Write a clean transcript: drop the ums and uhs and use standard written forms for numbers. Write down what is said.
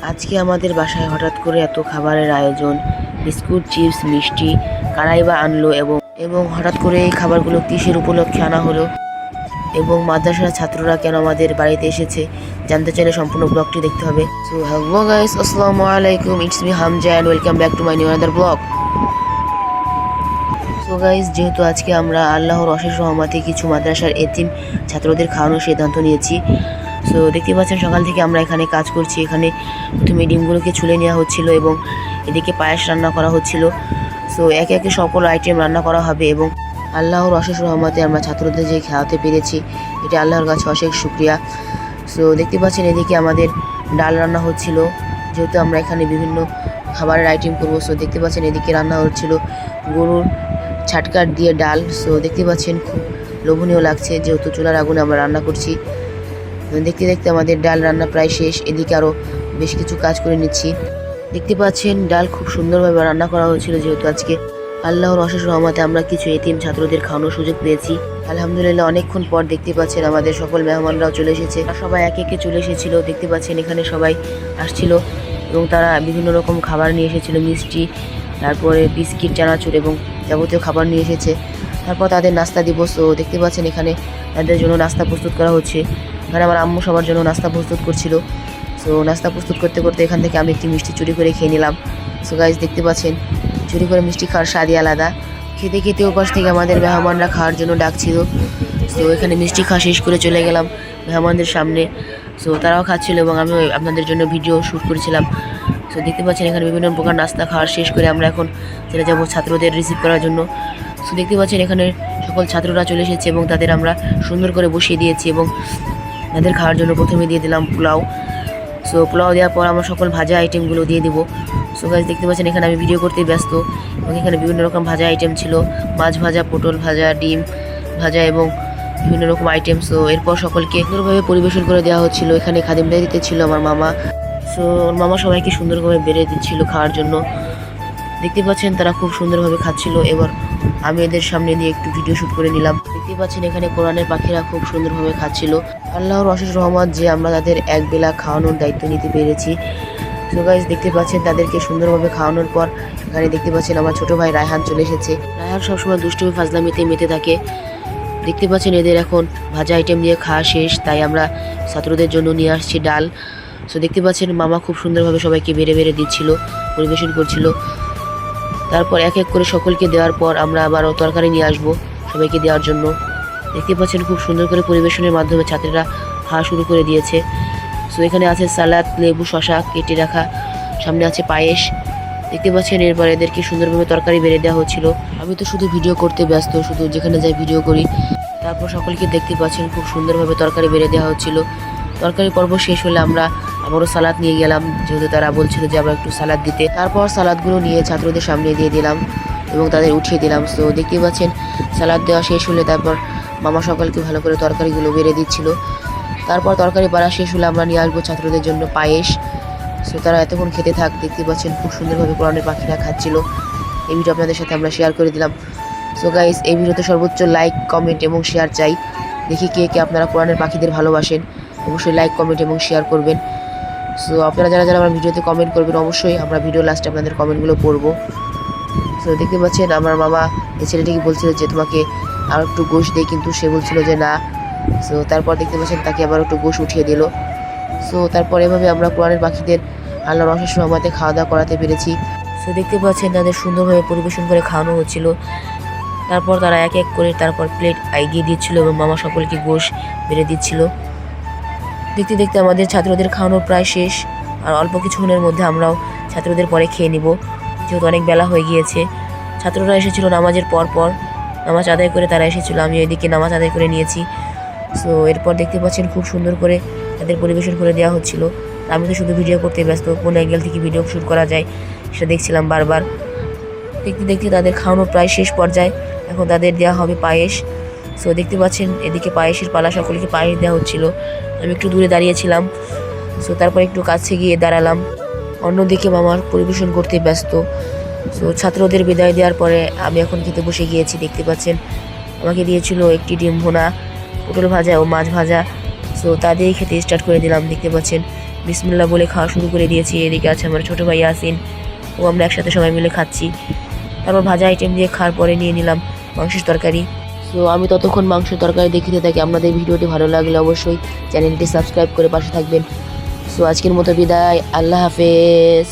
আজকে আমাদের বাসায় হঠাৎ করে এত খাবারের আয়োজন, বিস্কুট, চিপস, মিষ্টি কারাই বা আনলো এবং হঠাৎ করে এই খাবারগুলো কিসের উপলক্ষে আনা হলো এবং মাদ্রাসার ছাত্ররা কেন আমাদের বাড়িতে এসেছে জানতে চাইলে সম্পূর্ণ ব্লগটি দেখতে হবে। সো হ্যালো গাইস, আসসালামু আলাইকুম, it's me Hamza and welcome back to my new another blog. So guys, যেহেতু আজকে আমরা আল্লাহর অশেষ রহমতে কিছু মাদ্রাসার এতিম ছাত্রদের খাওয়ানোর সিদ্ধান্ত নিয়েছি। সো দেখতে পাচ্ছেন সকাল থেকে আমরা এখানে কাজ করছি। এখানে প্রথমে ডিমগুলোকে ছুলে নেওয়া হচ্ছিল এবং এদিকে পায়েস রান্না করা হচ্ছিল। সো একে একে সকল আইটেম রান্না করা হবে এবং আল্লাহর অশেষ রহমতে আমরা ছাত্রদের যে খাওয়াতে পেরেছি এটা আল্লাহর কাছে অশেষ শুকরিয়া। সো দেখতে পাচ্ছেন এদিকে আমাদের ডাল রান্না হচ্ছিল, যেহেতু আমরা এখানে বিভিন্ন খাবারের আইটেম করবো। সো দেখতে পাচ্ছেন এদিকে রান্না হচ্ছিল গরুর ছাটকার দিয়ে ডাল। সো দেখতে পাচ্ছেন খুব লোভনীয় লাগছে, যেহেতু চুলার আগুনে আমরা রান্না করছি। দেখতে দেখতে আমাদের ডাল রান্না প্রায় শেষ। এদিকে আরও বেশ কিছু কাজ করে নিচ্ছি। দেখতে পাচ্ছেন ডাল খুব সুন্দরভাবে রান্না করা হয়েছিল, যেহেতু আজকে আল্লাহর অশেষ রহমতে আমরা কিছু এতিম ছাত্রদের খাওয়ানোর সুযোগ পেয়েছি। আলহামদুলিল্লাহ, অনেকক্ষণ পর দেখতে পাচ্ছেন আমাদের সকল মেহমানরাও চলে এসেছে। সবাই একে একে চলে এসেছিল। দেখতে পাচ্ছেন এখানে সবাই আসছিল এবং তারা বিভিন্ন রকম খাবার নিয়ে এসেছিল, মিষ্টি, তারপরে বিস্কিট, চানাচুর এবং যাবতীয় খাবার নিয়ে এসেছে। তারপর তাদের নাস্তা দিব। সো দেখতে পাচ্ছেন এখানে তাদের জন্য নাস্তা প্রস্তুত করা হচ্ছে। এখানে আমার আম্মু সবার জন্য নাস্তা প্রস্তুত করছিল। সো নাস্তা প্রস্তুত করতে করতে এখান থেকে আমি একটি মিষ্টি চুরি করে খেয়ে নিলাম। সো গাইজ, দেখতে পাচ্ছেন চুরি করে মিষ্টি খাওয়ার স্বাদই আলাদা। খেতে খেতে ওপাশ থেকে আমাদের মেহমানরা খাওয়ার জন্য ডাকছিল। সো এখানে মিষ্টি খাওয়া শেষ করে চলে গেলাম মেহমানদের সামনে। সো তারাও খাচ্ছিল এবং আমিও আপনাদের জন্য ভিডিও শ্যুট করেছিলাম। সো দেখতে পাচ্ছেন এখানে বিভিন্ন প্রকার নাস্তা খাওয়ার শেষ করে আমরা এখন চলে যাব ছাত্রদের রিসিভ করার জন্য। সো দেখতে পাচ্ছেন এখানে সকল ছাত্ররা চলে এসেছে এবং তাদের আমরা সুন্দর করে বসিয়ে দিয়েছি এবং তাদের খাওয়ার জন্য প্রথমে দিয়ে দিলাম পোলাও। সো পোলাও দেওয়ার পর আমরা সকল ভাজা আইটেমগুলো দিয়ে দিব। সো গাইজ, দেখতে পাচ্ছেন এখানে আমি ভিডিও করতে ব্যস্ত এবং এখানে বিভিন্ন রকম ভাজা আইটেম ছিল, মাছ ভাজা, পটল ভাজা, ডিম ভাজা এবং বিভিন্ন রকম আইটেম। সো এরপর সকলকে সুন্দরভাবে পরিবেশন করে দেওয়া হচ্ছিল। এখানে খাদিমদারি দিতে ছিল আমার মামা। সো ওর মামা সবাইকে সুন্দরভাবে বেড়ে দিচ্ছিল খাওয়ার জন্য। দেখতে পাচ্ছেন তারা খুব সুন্দরভাবে খাচ্ছিল। এবার আমি এদের সামনে দিয়ে একটু ভিডিও শ্যুট করে নিলাম। দেখতে পাচ্ছেন এখানে কোরআনের পাখিরা খুব সুন্দরভাবে খাচ্ছিল। আল্লাহর অশেষ রহমত যে আমরা তাদের এক বেলা খাওয়ানোর দায়িত্ব নিতে পেরেছি। সো গাইজ, দেখতে পাচ্ছেন তাদেরকে সুন্দরভাবে খাওয়ানোর পর এখানে দেখতে পাচ্ছেন আমার ছোট ভাই রায়হান চলে এসেছে। রায়হান সবসময় দুষ্টুমি ফাজলামিতে মেতে থাকে। দেখতে পাচ্ছেন এদের এখন ভাজা আইটেম দিয়ে খাওয়া শেষ, তাই আমরা ছাত্রদের জন্য নিয়ে আসছি ডাল। সো দেখতে পাচ্ছেন মামা খুব সুন্দরভাবে সবাইকে বেড়ে বেড়ে দিচ্ছিল, পরিবেশন করছিল। তারপর এক এক করে সকলকে দেওয়ার পর আমরা আবারও তরকারি নিয়ে আসবো সবাইকে দেওয়ার জন্য। দেখতে পাচ্ছেন খুব সুন্দর করে পরিবেশনের মাধ্যমে ছাত্রীরা খাওয়া শুরু করে দিয়েছে। সো এখানে আছে সালাদ, লেবু, শশা কেটে রাখা, সামনে আছে পায়েস। দেখতে পাচ্ছেন এরপর এদেরকে সুন্দরভাবে তরকারি বেড়ে দেওয়া হচ্ছিল। আমি তো শুধু ভিডিও করতে ব্যস্ত, শুধু যেখানে যাই ভিডিও করি। তারপর সকলকে দেখতে পাচ্ছেন খুব সুন্দরভাবে তরকারি বেড়ে দেওয়া হচ্ছিল। তরকারি পর্ব শেষ হলে আমরা আবারও সালাদ নিয়ে গেলাম, যেহেতু তারা বলছিল যে আবার একটু সালাদ দিতে। তারপর সালাদগুলো নিয়ে ছাত্রদের সামনে দিয়ে দিলাম এবং তাদের উঠিয়ে দিলাম। সো দেখতে পাচ্ছেন সালাদ দেওয়া শেষ হলে তারপর মামা সকলকে ভালো করে তরকারিগুলো বেড়ে দিচ্ছিল। তারপর তরকারি বাড়া শেষ হলে আমরা নিয়ে আসবো ছাত্রদের জন্য পায়েস। সো তারা এতক্ষণ খেতে থাক। দেখতে পাচ্ছেন খুব সুন্দরভাবে কোরআনের পাখিরা খাচ্ছিল। এই ভিডিও আপনাদের সাথে আমরা শেয়ার করে দিলাম। সো গাইস, এই ভিডিওতে সর্বোচ্চ লাইক, কমেন্ট এবং শেয়ার চাই। দেখি কে কে আপনারা কোরআনের পাখিদের ভালোবাসেন, অবশ্যই লাইক, কমেন্ট এবং শেয়ার করবেন। সো আপনারা যারা যারা আমার ভিডিওতে কমেন্ট করবেন, অবশ্যই আমরা ভিডিও লাস্টে আপনাদের কমেন্টগুলো পড়বো। সো দেখতে পাচ্ছেন আমার মামা এই ছেলেটিকে বলছিল যে তোমাকে আর একটু গোশ দেয়, কিন্তু সে বলছিল যে না। সো তারপর দেখতে পাচ্ছেন তাকে আবার একটু গোশ উঠিয়ে দিল। সো তারপর এভাবে আমরা কোরআনের পাখিদের আল্লাহর অশেষ রহমতে খাওয়া দাওয়া করাতে পেরেছি। সো দেখতে পাচ্ছেন তাদের সুন্দরভাবে পরিবেশন করে খাওয়ানো হচ্ছিল। তারপর তারা এক এক করে তারপর প্লেট এগিয়ে দিচ্ছিল এবং মামা সকলকে গোশ বেড়ে দিচ্ছিল। দেখতে দেখতে আমাদের ছাত্রদের খাওয়ানো প্রায় শেষ, আর অল্প কিছুক্ষণের মধ্যে আমরাও ছাত্রদের পরে খেয়ে নিব, যেহেতু অনেক বেলা হয়ে গিয়েছে। ছাত্ররা এসেছিল নামাজের পর নামাজ আদায় করে তারা এসেছিল, আমি এদিকে নামাজ আদায় করে নিয়েছি। সো এরপর দেখতে পাচ্ছেন খুব সুন্দর করে তাদের পরিবেশন করে দেওয়া হচ্ছিল। আমি তো শুধু ভিডিও করতে ব্যস্ত, কোন অ্যাঙ্গেল থেকে ভিডিও শ্যুট করা যায় সেটা দেখছিলাম বারবার। দেখতে দেখতে তাদের খাওয়ানো প্রায় শেষ পর্যায়ে। এখন তাদের দেওয়া হবে পায়েস। সো দেখতে পাচ্ছেন এদিকে পায়েসের পালা, সকলকে পায়েস দেওয়া হচ্ছিল। আমি একটু দূরে দাঁড়িয়েছিলাম। সো তারপর একটু কাছে গিয়ে দাঁড়ালাম। অন্যদিকে মামার পরিবেশন করতে ব্যস্ত। সো ছাত্রদের বিদায় দেওয়ার পরে আমি এখন খেতে বসে গিয়েছি। দেখতে পাচ্ছেন আমাকে দিয়েছিল একটি ডিম ভুনা, পটল ভাজা ও মাছ ভাজা। সো তা দিয়েই খেতে স্টার্ট করে দিলাম। দেখতে পাচ্ছেন বিসমিল্লাহ বলে খাওয়া শুরু করে দিয়েছি। এদিকে আছে আমার ছোটো ভাই ইয়াসিন, ও আমরা একসাথে সবাই মিলে খাচ্ছি। তারপর ভাজা আইটেম দিয়ে খাওয়ার পরে নিয়ে নিলাম মাংসের তরকারি। সো আমি ততক্ষণ মাংসের তরকারি দেখিতে থাকি। আপনাদের ভিডিওটি ভালো লাগলে অবশ্যই চ্যানেলটি সাবস্ক্রাইব করে পাশে থাকবেন। সো আজকের মতো বিদায়, আল্লাহ হাফেজ।